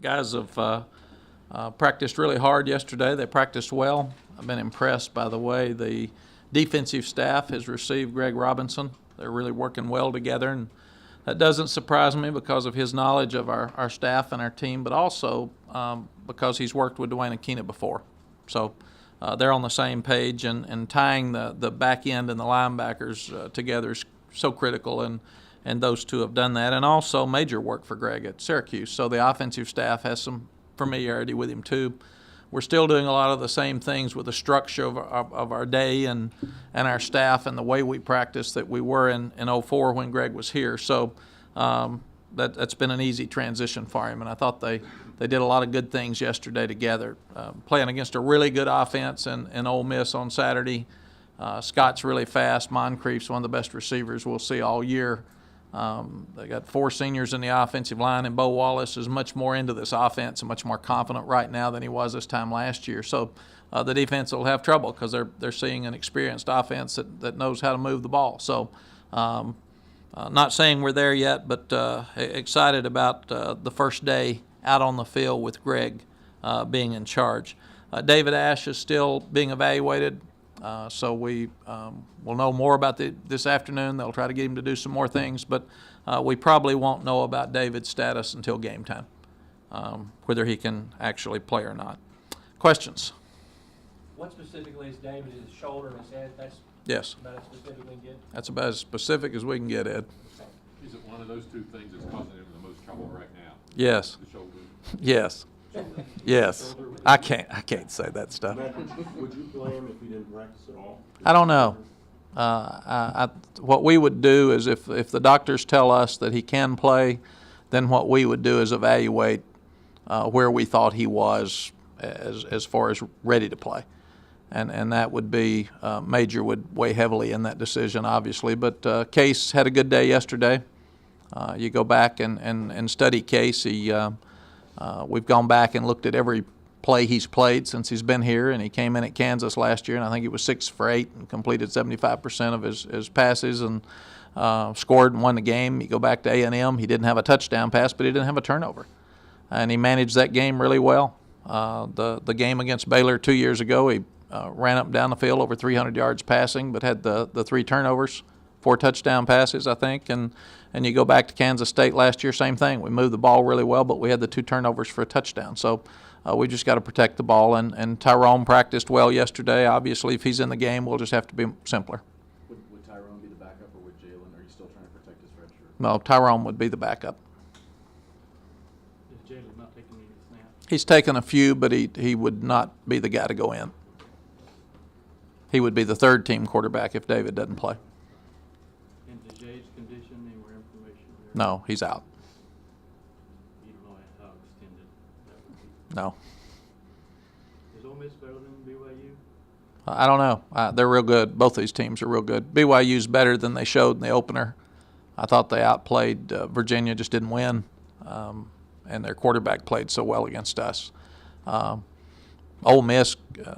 Guys have practiced really hard yesterday. They practiced well. I've been impressed by the way the defensive staff has received Greg Robinson. They're really working well together, and that doesn't surprise me because of his knowledge of our staff and our team, but also because he's worked with Dwayne Akina before. So they're on the same page, and tying the back end and the linebackers together is so critical, and those two have done that. And also major work for Greg at Syracuse. So the offensive staff has some familiarity with him too. We're still doing a lot of the same things with the structure of our day and our staff and the way we practice that we were in 04 when Greg was here. So that's been an easy transition for him, and I thought they did a lot of good things yesterday together. Playing against a really good offense in Ole Miss on Saturday. Scott's really fast. Moncrief's one of the best receivers we'll see all year. They got 4 seniors in the offensive line, and Bo Wallace is much more into this offense and much more confident right now than he was this time last year. So the defense will have trouble because they're seeing an experienced offense that knows how to move the ball. So not saying we're there yet, but excited about the first day out on the field with Greg being in charge. David Ash is still being evaluated. So we will know more about this afternoon. They'll try to get him to do some more things, but we probably won't know about David's status until game time, whether he can actually play or not. Questions? What specifically is David? His shoulder and his head? That's yes. About as specific we can get? That's about as specific as we can get, Ed. Is it one of those two things that's causing him the most trouble right now? Yes. The shoulder? Yes. Yes. I can't say that stuff. Would you play him if he didn't practice at all? I don't know. What we would do is if the doctors tell us that he can play, then what we would do is evaluate where we thought he was as far as ready to play. And that would be, Major would weigh heavily in that decision, obviously. But Case had a good day yesterday. You go back and study Case. We've gone back and looked at every play he's played since he's been here, and he came in at Kansas last year, and I think he was 6 for 8 and completed 75% of his passes and scored and won the game. You go back to A&M, he didn't have a touchdown pass, but he didn't have a turnover, and he managed that game really well. The game against Baylor 2 years ago, he ran up and down the field over 300 yards passing, but had the 3 turnovers, 4 touchdown passes, I think, and you go back to Kansas State last year, same thing. We moved the ball really well, but we had the 2 turnovers for a touchdown. So we just got to protect the ball, and Tyrone practiced well yesterday. Obviously, if he's in the game, we'll just have to be simpler. Would Tyrone be the backup, or would Jalen? Are you still trying to protect his red shirt? No, Tyrone would be the backup. Is Jalen not taking any snaps? He's taken a few, but he would not be the guy to go in. He would be the third-team quarterback if David doesn't play. And DeJay's condition, any more information there? No, he's out. You don't know how extended that would be. No. Is Ole Miss better than BYU? I don't know. They're real good. Both these teams are real good. BYU's better than they showed in the opener. I thought they outplayed Virginia, just didn't win, and their quarterback played so well against us. Ole Miss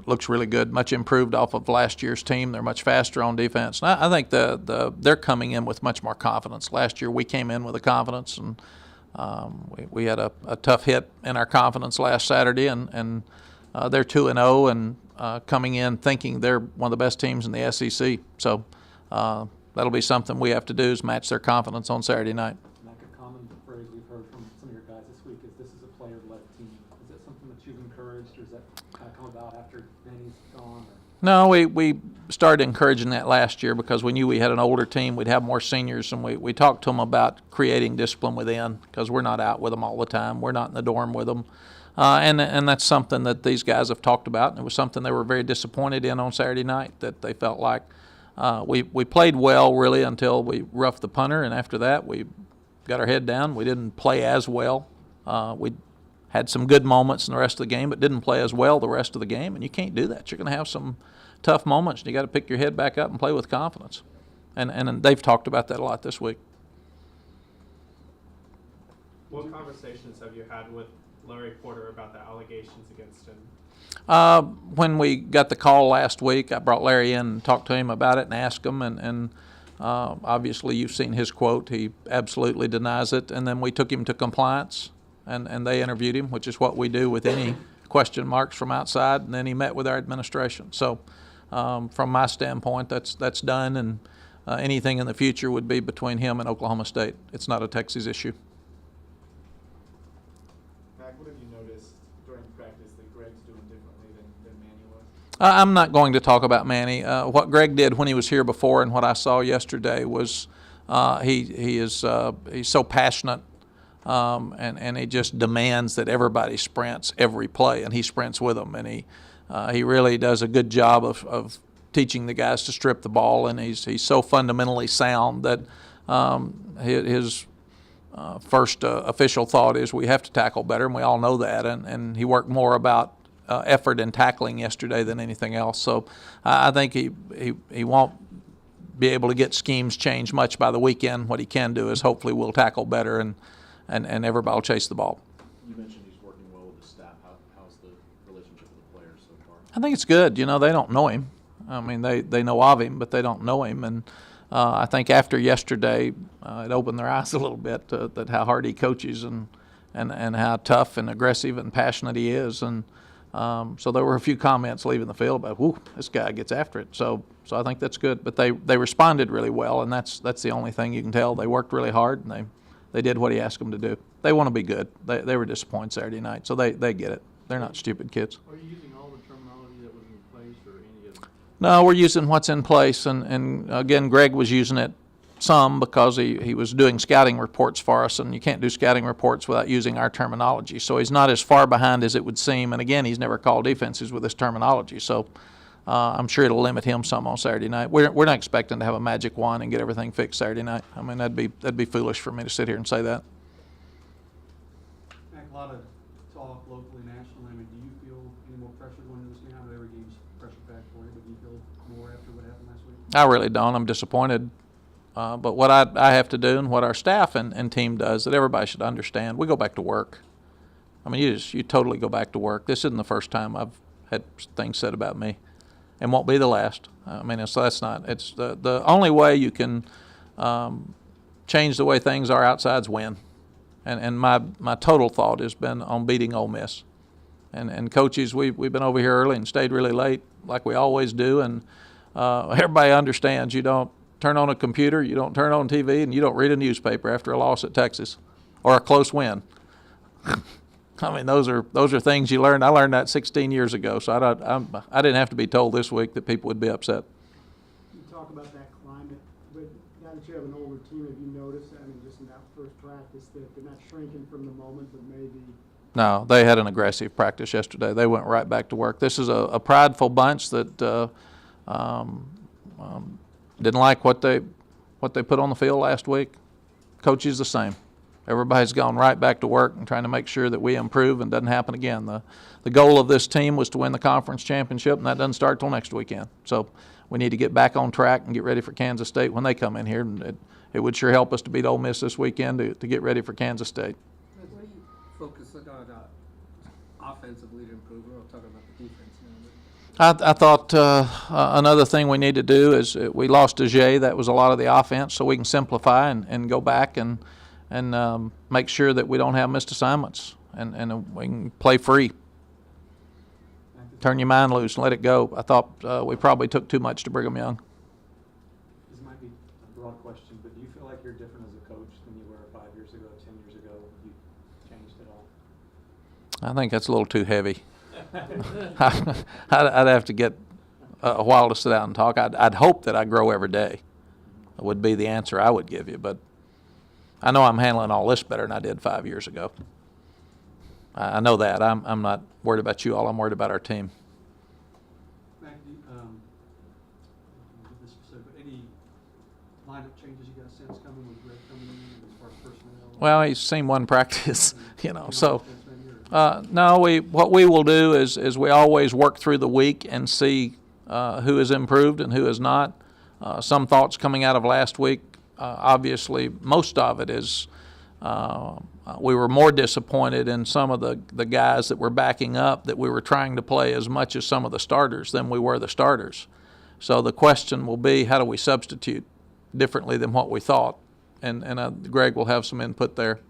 looks really good, much improved off of last year's team. They're much faster on defense. And I think they're coming in with much more confidence. Last year we came in with a confidence, and we had a tough hit in our confidence last Saturday, and they're 2-0 and coming in thinking they're one of the best teams in the SEC. So that'll be something we have to do is match their confidence on Saturday night. Mack, a common phrase we've heard from some of your guys this week is this is a player-led team. Is that something that you've encouraged, or is that kind of come about after Danny's gone? Or? No, we started encouraging that last year because we knew we had an older team. We'd have more seniors, and we talked to them about creating discipline within because we're not out with them all the time. We're not in the dorm with them. And that's something that these guys have talked about, and it was something they were very disappointed in on Saturday night, that they felt like we played well really until we roughed the punter, and after that we got our head down. We didn't play as well. We had some good moments in the rest of the game, but didn't play as well the rest of the game, and you can't do that. You're going to have some tough moments, and you got to pick your head back up and play with confidence. And they've talked about that a lot this week. What conversations have you had with Larry Porter about the allegations against him? When we got the call last week, I brought Larry in and talked to him about it and asked him, and obviously you've seen his quote. He absolutely denies it, and then we took him to compliance, and they interviewed him, which is what we do with any question marks from outside, and then he met with our administration. So from my standpoint, that's done, and anything in the future would be between him and Oklahoma State. It's not a Texas issue. Mac, what have you noticed during practice that Greg's doing differently than Manny was? I'm not going to talk about Manny. What Greg did when he was here before and what I saw yesterday was he's so passionate, and he just demands that everybody sprints every play, and he sprints with them, and he really does a good job of teaching the guys to strip the ball, and he's so fundamentally sound that his first official thought is we have to tackle better, and we all know that, and he worked more about effort and tackling yesterday than anything else. So I think he won't be able to get schemes changed much by the weekend. What he can do is hopefully we'll tackle better, and everybody will chase the ball. You mentioned he's working well with the staff. How's the relationship with the players so far? I think it's good. You know, they don't know him. I mean, they know of him, but they don't know him. And I think after yesterday, it opened their eyes a little bit that how hard he coaches and how tough and aggressive and passionate he is. And so there were a few comments leaving the field about, "Whoo, this guy gets after it." So I think that's good. But they responded really well, and that's the only thing you can tell. They worked really hard, and they did what he asked them to do. They want to be good. They were disappointed Saturday night, so they get it. They're not stupid kids. Are you using all the terminology that was in place or any of it? No, we're using what's in place, and again, Greg was using it some because he was doing scouting reports for us, and you can't do scouting reports without using our terminology. So he's not as far behind as it would seem, and again, he's never called defenses with this terminology. So I'm sure it'll limit him some on Saturday night. We're not expecting to have a magic wand and get everything fixed Saturday night. I mean, that'd be foolish for me to sit here and say that. Mac, a lot of talk locally, nationally. I mean, do you feel any more pressure going into this game? I know every game's pressure packed for you, but do you feel more after what happened last week? I really don't. I'm disappointed. But what I have to do and what our staff and team does that everybody should understand, we go back to work. I mean, you totally go back to work. This isn't the first time I've had things said about me, and won't be the last. I mean, it's the only way you can change the way things are outside's win. And my total thought has been on beating Ole Miss. And coaches, we've been over here early and stayed really late like we always do, and everybody understands you don't turn on a computer, you don't turn on TV, and you don't read a newspaper after a loss at Texas or a close win. I mean, those are things you learn. I learned that 16 years ago, so I didn't have to be told this week that people would be upset. You talk about that climate, but now that you have an older team, have you noticed, I mean, just in that first practice, that they're not shrinking from the moment, but maybe? No, they had an aggressive practice yesterday. They went right back to work. This is a prideful bunch that didn't like what they put on the field last week. Coach is the same. Everybody's gone right back to work and trying to make sure that we improve and doesn't happen again. The goal of this team was to win the conference championship, and that doesn't start till next weekend. So we need to get back on track and get ready for Kansas State when they come in here. And it would sure help us to beat Ole Miss this weekend to get ready for Kansas State. What do you focus on offensively to improve? We're all talking about the defense now. I thought another thing we need to do is we lost Ajay. That was a lot of the offense, so we can simplify and go back and make sure that we don't have missed assignments and we can play free. Turn your mind loose and let it go. I thought we probably took too much to Brigham Young. This might be a broad question, but do you feel like you're different as a coach than you were 5 years ago, 10 years ago? Have you changed at all? I think that's a little too heavy. I'd have to get a while to sit down and talk. I'd hope that I grow every day would be the answer I would give you, but I know I'm handling all this better than I did 5 years ago. I know that. I'm not worried about you all. I'm worried about our team. Mac, this specific, but any lineup changes you guys sense coming with Greg coming in as far as personnel? Well, he's seen one practice, so. No, what we will do is we always work through the week and see who has improved and who has not. Some thoughts coming out of last week. Obviously, most of it is we were more disappointed in some of the guys that were backing up that we were trying to play as much as some of the starters than we were the starters. So the question will be, how do we substitute differently than what we thought? And Greg will have some input there.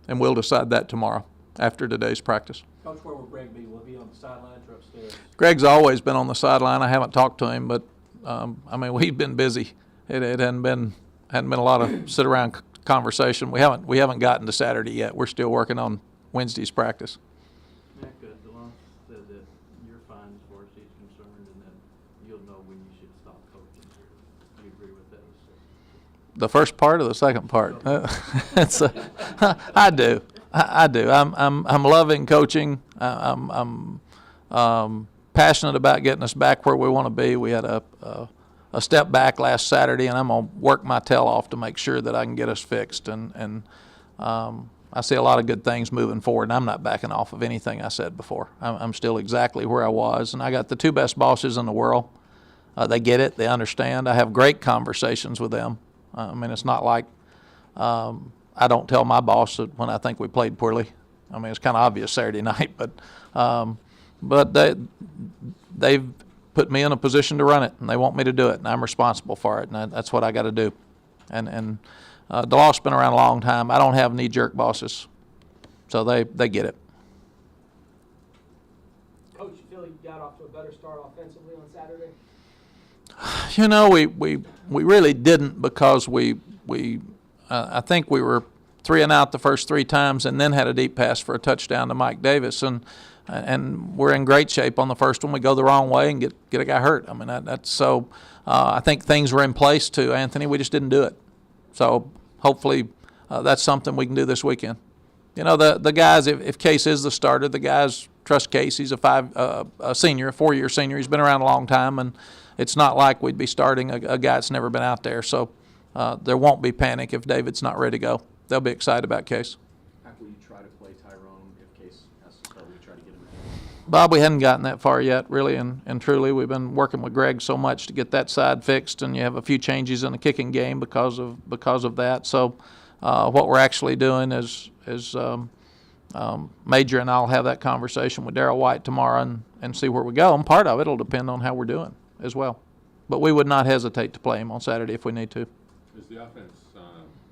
and we'll decide that tomorrow after today's practice. Coach, where will Greg be? Will he be on the sidelines or upstairs? Greg's always been on the sideline. I haven't talked to him, but I mean, we've been busy. It hadn't been a lot of sit around conversation. We haven't gotten to Saturday yet. We're still working on Wednesday's practice. Mack, DeLon said that you're fine as far as he's concerned, and then you'll know when you should stop coaching. Do you agree with that? The first part or the second part? I do. I do. I'm loving coaching. I'm passionate about getting us back where we want to be. We had a step back last Saturday, and I'm gonna work my tail off to make sure that I can get us fixed. And I see a lot of good things moving forward, and I'm not backing off of anything I said before. I'm still exactly where I was, and I got the two best bosses in the world. They get it. They understand. I have great conversations with them. I mean, it's not like I don't tell my boss that when I think we played poorly. I mean, it's kind of obvious Saturday night, but they've put me in a position to run it, and they want me to do it, and I'm responsible for it, and that's what I got to do. And DeLaw's been around a long time. I don't have knee-jerk bosses, so they get it. Coach, you feel you got off to a better start offensively on Saturday? You know, we really didn't, because I think we were 3 and out the first 3 times, and then had a deep pass for a touchdown to Mike Davis, and we're in great shape on the first one. We go the wrong way and get a guy hurt. I mean, that's so. I think things were in place too, Anthony. We just didn't do it. So hopefully that's something we can do this weekend. You know, the guys, if Case is the starter, the guys trust Case. He's a 4-year senior. He's been around a long time, and it's not like we'd be starting a guy that's never been out there. So there won't be panic if David's not ready to go. They'll be excited about Case. How will you try to play Tyrone if Case has to start? Will you try to get him in? Bob, we hadn't gotten that far yet, really and truly. We've been working with Greg so much to get that side fixed, and you have a few changes in the kicking game because of that. So what we're actually doing is Major and I'll have that conversation with Darryl White tomorrow and see where we go. And part of it will depend on how we're doing as well. But we would not hesitate to play him on Saturday if we need to. Is the offense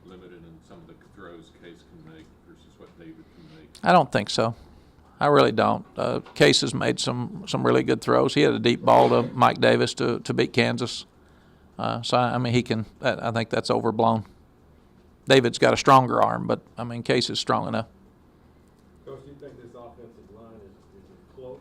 limited in some of the throws Case can make versus what David can make? I don't think so. I really don't. Case has made some really good throws. He had a deep ball to Mike Davis to beat Kansas. So, I mean, he can. I think that's overblown. David's got a stronger arm, but, I mean, Case is strong enough. Coach, do you think this offensive line is close?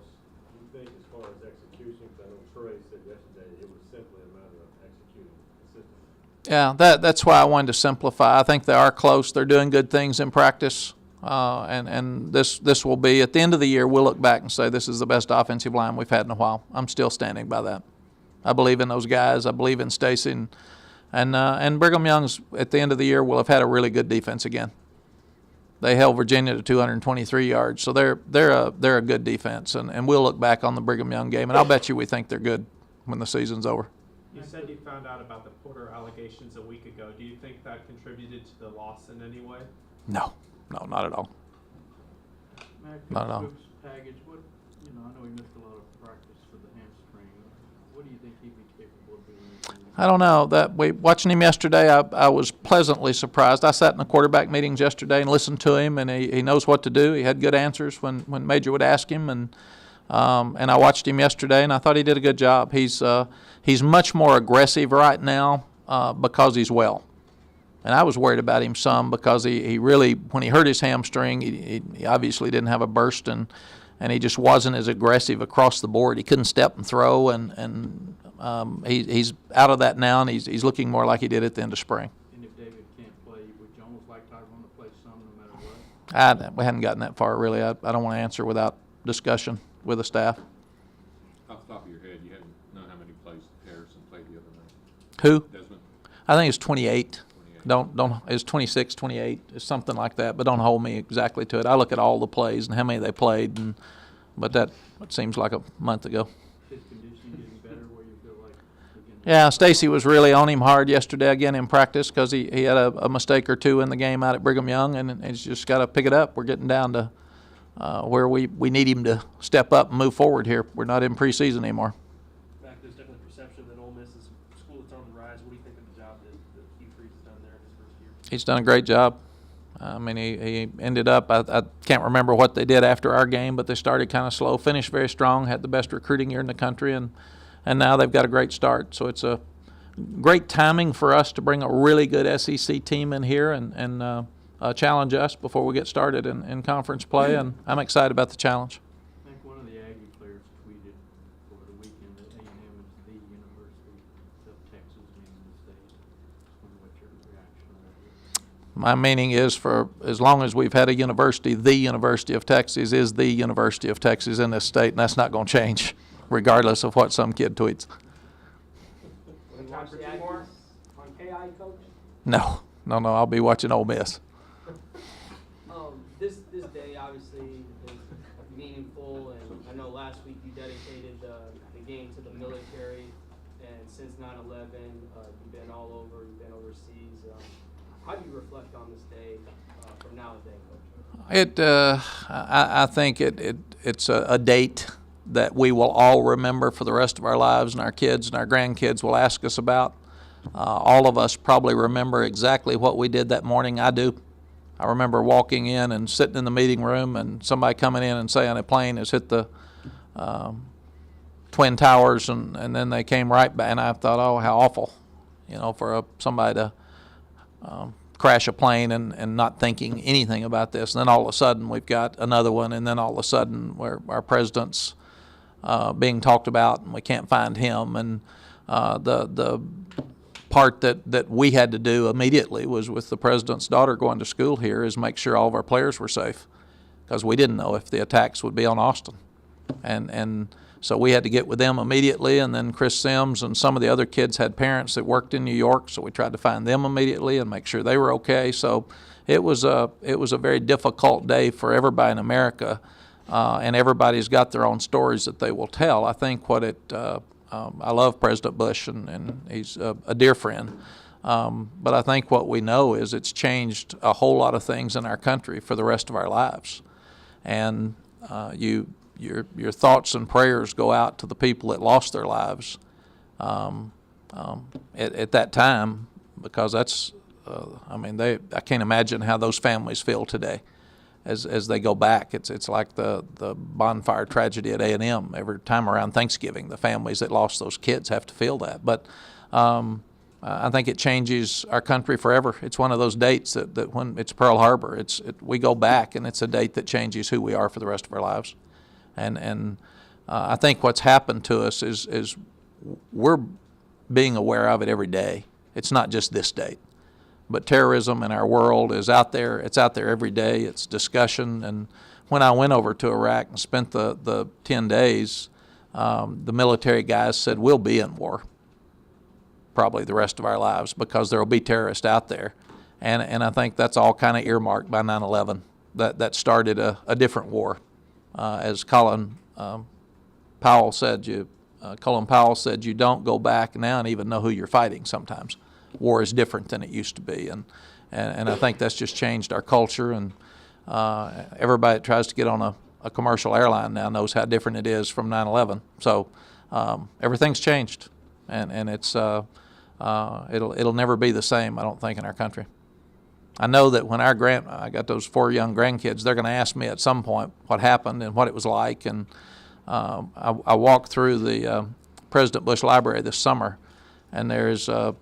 Do you think as far as execution? Because I know Trey said yesterday it was simply a matter of executing consistently. Yeah, that's why I wanted to simplify. I think they are close. They're doing good things in practice. And this will be, at the end of the year, we'll look back and say this is the best offensive line we've had in a while. I'm still standing by that. I believe in those guys. I believe in Stacy. And Brigham Young's, at the end of the year, will have had a really good defense again. They held Virginia to 223 yards, so they're a good defense. And we'll look back on the Brigham Young game, and I'll bet you we think they're good when the season's over. You said you found out about the Porter allegations a week ago. Do you think that contributed to the loss in any way? No, not at all. Mack, Not at all. Brooks' package, I know he missed a lot of practice for the hamstring. What do you think he'd be capable of doing? I don't know. Watching him yesterday, I was pleasantly surprised. I sat in the quarterback meetings yesterday and listened to him, and he knows what to do. He had good answers when Major would ask him, and I watched him yesterday, and I thought he did a good job. He's much more aggressive right now because he's well. And I was worried about him some because he really, when he hurt his hamstring, he obviously didn't have a burst, and he just wasn't as aggressive across the board. He couldn't step and throw, and he's out of that now, and he's looking more like he did at the end of spring. And if David can't play, would you almost like Tyrone to play some no matter what? We hadn't gotten that far, really. I don't want to answer without discussion with the staff. Off the top of your head, you hadn't know how many plays Harrison played the other night. Who? Desmond? I think it's 28. 28. It's 26, 28, it's something like that, but don't hold me exactly to it. I look at all the plays and how many they played, but that seems like a month ago. His condition getting better where you feel like he can... Yeah, Stacy was really on him hard yesterday again in practice because he had a mistake or two in the game out at Brigham Young, and he's just got to pick it up. We're getting down to where we need him to step up and move forward here. We're not in preseason anymore. Mack, there's definitely perception that Ole Miss is a school that's on the rise. What do you think of the job that Hugh Freeze has done there in his first year? He's done a great job. I mean, he ended up, I can't remember what they did after our game, but they started kind of slow, finished very strong, had the best recruiting year in the country, and now they've got a great start. So it's a great timing for us to bring a really good SEC team in here and challenge us before we get started in conference play, and I'm excited about the challenge. I think one of the Aggie players tweeted over the weekend that A&M is the University of Texas, meaning the state. Just wonder what your reaction to that is. My meaning is, for as long as we've had a university, the University of Texas is the University of Texas in this state, and that's not going to change, regardless of what some kid tweets. Time for the Aggies on KI, Coach? No, I'll be watching Ole Miss. This day obviously is meaningful, and I know last week you dedicated the game to the military, and since 9/11, you've been all over, you've been overseas. How do you reflect on this day from now to then, Coach? I think it's a date that we will all remember for the rest of our lives, and our kids and our grandkids will ask us about. All of us probably remember exactly what we did that morning. I do. I remember walking in and sitting in the meeting room and somebody coming in and saying a plane has hit the Twin Towers, and then they came right back, and I thought, oh, how awful, for somebody to crash a plane and not thinking anything about this. And then all of a sudden we've got another one, and then all of a sudden our president's being talked about and we can't find him. And the part that we had to do immediately was, with the president's daughter going to school here, is make sure all of our players were safe, because we didn't know if the attacks would be on Austin. And so we had to get with them immediately, and then Chris Sims and some of the other kids had parents that worked in New York, so we tried to find them immediately and make sure they were okay. So it was a very difficult day for everybody in America, and everybody's got their own stories that they will tell. I think I love President Bush, and he's a dear friend. But I think what we know is it's changed a whole lot of things in our country for the rest of our lives. And your thoughts and prayers go out to the people that lost their lives at that time, because that's, I can't imagine how those families feel today as they go back. It's like the bonfire tragedy at A&M. Every time around Thanksgiving, the families that lost those kids have to feel that. But I think it changes our country forever. It's one of those dates that when it's Pearl Harbor, we go back, and it's a date that changes who we are for the rest of our lives. And I think what's happened to us is we're being aware of it every day. It's not just this date. But terrorism in our world is out there. It's out there every day. It's discussion. And when I went over to Iraq and spent the 10 days, the military guys said, we'll be in war probably the rest of our lives, because there will be terrorists out there. And I think that's all kind of earmarked by 9/11. That started a different war. As Colin Powell said, you don't go back now and even know who you're fighting sometimes. War is different than it used to be, and I think that's just changed our culture. And everybody that tries to get on a commercial airline now knows how different it is from 9/11. So everything's changed, and it's it'll never be the same, I don't think, in our country. I know that when I got those 4 young grandkids, they're going to ask me at some point what happened and what it was like. And I walked through the President Bush Library this summer, and there's a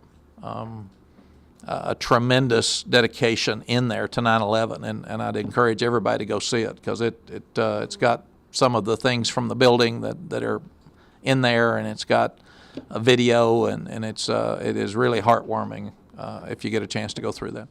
tremendous dedication in there to 9/11, and I'd encourage everybody to go see it, because it's got some of the things from the building that are in there, and it's got a video, and it is really heartwarming if you get a chance to go through that.